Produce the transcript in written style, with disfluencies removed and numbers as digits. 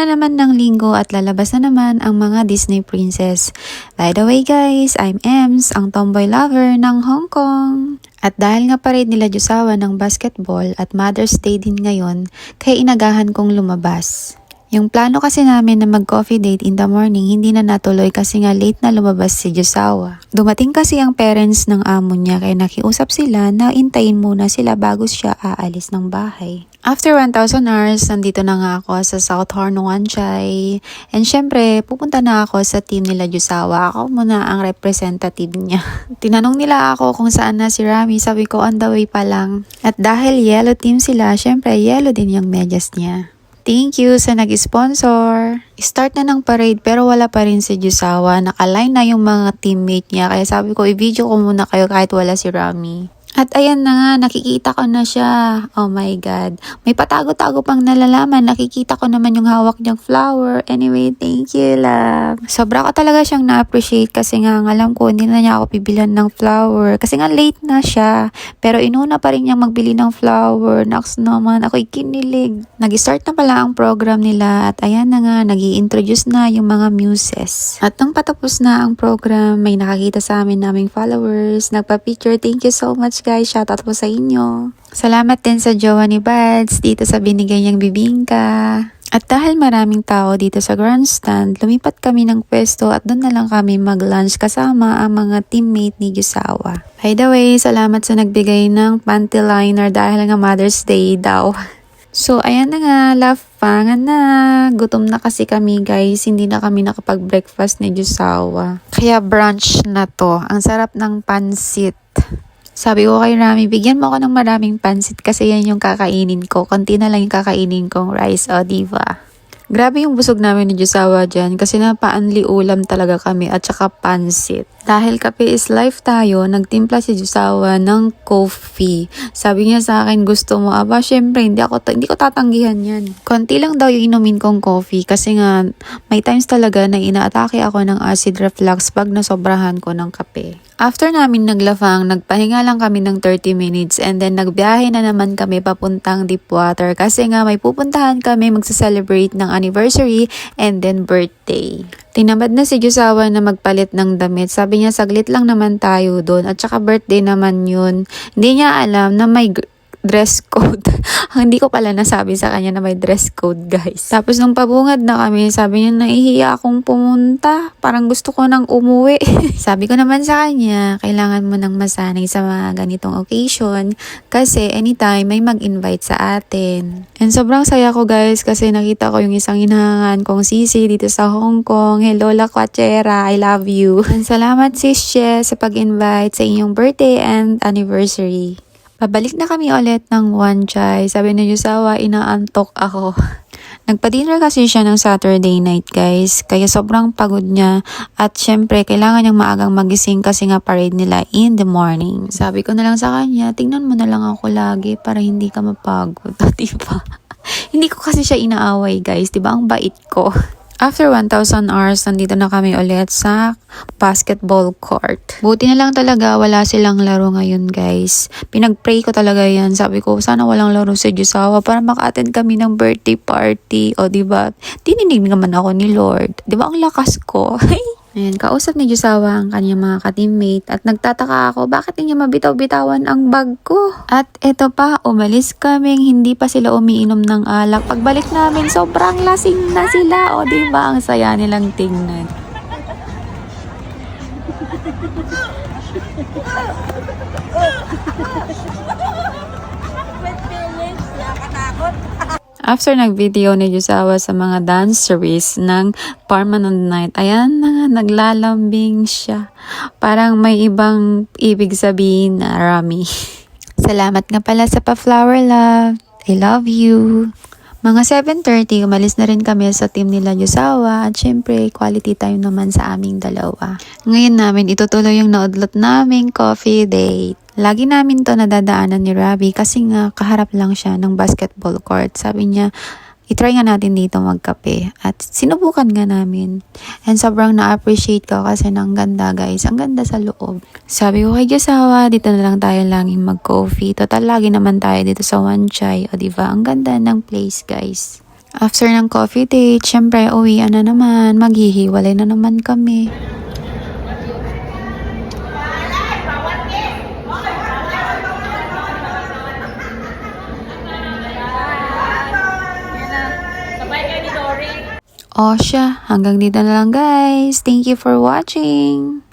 na naman ng linggo at lalabas na naman ang mga Disney princess. By the way guys, I'm Ems, ang tomboy lover ng Hong Kong. At dahil nga parade nila Jusawa ng basketball at Mother's Day din ngayon, kaya inagahan kong lumabas. Yung plano kasi namin na mag-coffee date in the morning hindi na natuloy kasi nga late na lumabas si Jusawa. Dumating kasi ang parents ng amo niya kaya nakiusap sila na intayin muna sila bago siya aalis ng bahay. After 1,000 hours, nandito na nga ako sa South Horn, Wan Chai. And syempre, pupunta na ako sa team nila Jusawa. Ako muna ang representative niya. Tinanong nila ako kung saan na si Rami. Sabi ko on the way pa lang. At dahil yellow team sila, syempre yellow din yung medyas niya. Thank you sa nag-sponsor. Start na ng parade pero wala pa rin si Jusawa. Nakaline na yung mga teammate niya. Kaya sabi ko, i-video ko muna kayo kahit wala si Rami. At ayan na nga, nakikita ko na siya. Oh my God. May patago-tago pang nalalaman. Nakikita ko naman yung hawak niyang flower. Anyway, thank you, love. Sobra ko talaga siyang na-appreciate kasi nga alam ko hindi na niya ako pibilan ng flower. Kasi nga late na siya. Pero inuna pa rin niyang magbili ng flower. Naks naman, ako'y kinilig. Nag-start na pala ang program nila. At ayan na nga, nag-i-introduce na yung mga muses. At nang patapos na ang program, may nakakita sa amin naming followers. Nagpa-picture. Thank you so much guys, shoutout po sa inyo. Salamat din sa jowa ni Bads dito sa binigay niyang bibingka. At dahil maraming tao dito sa grandstand, lumipat kami ng pwesto at doon na lang kami mag-lunch kasama ang mga teammate ni Jusawa. By the way, salamat sa nagbigay ng panty liner dahil nga Mother's Day daw. So, ayan na nga, lafangan na. Gutom na kasi kami guys, hindi na kami nakapag-breakfast ni Jusawa. Kaya brunch na to. Ang sarap ng pansit. Sabi ko kay Rami, bigyan mo ako ng maraming pansit kasi yan yung kakainin ko. Konti na lang yung kakainin kong rice, o diba? Grabe yung busog namin ni Jusawa dyan kasi napaanli ulam talaga kami at saka pansit. Dahil kape is life tayo, nagtimpla si Jusawa ng coffee. Sabi niya sa akin, gusto mo? Aba, syempre, hindi ko tatanggihan yan. Konti lang daw yung inumin kong coffee kasi nga may times talaga na inaatake ako ng acid reflux pag nasobrahan ko ng kape. After namin naglafang, nagpahinga lang kami ng 30 minutes and then nagbiyahe na naman kami papuntang Deepwater kasi nga may pupuntahan kami magsa-celebrate ng anniversary and then birthday. Tinamad na si Jusawa na magpalit ng damit. Sabi niya saglit lang naman tayo doon at saka birthday naman yun. Hindi niya alam na may dress code. Hindi ko pala nasabi sa kanya na may dress code guys. Tapos nung pabungad na kami, sabi niya nahihiya akong pumunta. Parang gusto ko nang umuwi. Sabi ko naman sa kanya, kailangan mo nang masanay sa mga ganitong occasion kasi anytime may mag-invite sa atin. And sobrang saya ko guys kasi nakita ko yung isang inahangan kong sisi dito sa Hong Kong. Hello La Quachera, I love you. And salamat sis Che sa pag-invite sa inyong birthday and anniversary. Pabalik na kami ulit ng Wan Chai. Sabi ni Jusawa, inaantok ako. Nagpa-dinner kasi siya ng Saturday night guys. Kaya sobrang pagod niya. At syempre, kailangan niyang maagang magising kasi nga parade nila in the morning. Sabi ko na lang sa kanya, tingnan mo na lang ako lagi para hindi ka mapagod. Diba? Hindi ko kasi siya inaaway guys. Diba? Ang bait ko. After 1,000 hours, nandito na kami ulit sa basketball court. Buti na lang talaga wala silang laro ngayon guys. Pinag-pray ko talaga yan. Sabi ko sana walang laro si Jusawa para maka-attend kami ng birthday party. O diba? Dininig naman ako ni Lord. Diba ang lakas ko? Ayan, kausap ni Jusawa ang kanyang mga ka-teammate at nagtataka ako bakit niya mabitaw-bitawan ang bag ko. At eto pa, umalis kaming hindi pa sila umiinom ng alak. Pagbalik namin, sobrang lasing na sila. O diba, ang saya nilang tingnan. After nag-video ni Jusawa sa mga danceries ng Permanent Night, ayan na nga, naglalambing siya. Parang may ibang ibig sabihin na Rami. Salamat nga pala sa pa-flower love. I love you. Mga 7:30, umalis na rin kami sa team nila Jusawa at syempre quality time naman sa aming dalawa. Ngayon namin itutuloy yung naudlot naming coffee date. Lagi namin to nadadaanan ni Rabi kasi nga kaharap lang siya ng basketball court. Sabi niya, itry nga natin dito magkape. At sinubukan nga namin. And sobrang na-appreciate ko kasi ang ganda guys. Ang ganda sa loob. Sabi ko kay Jusawa, dito na lang tayo laging mag-coffee. Total lagi naman tayo dito sa Wan Chai. O diba? Ang ganda ng place guys. After ng coffee date, syempre uwian na naman, maghihiwalay na naman kami. O siya, hanggang dito na lang guys. Thank you for watching.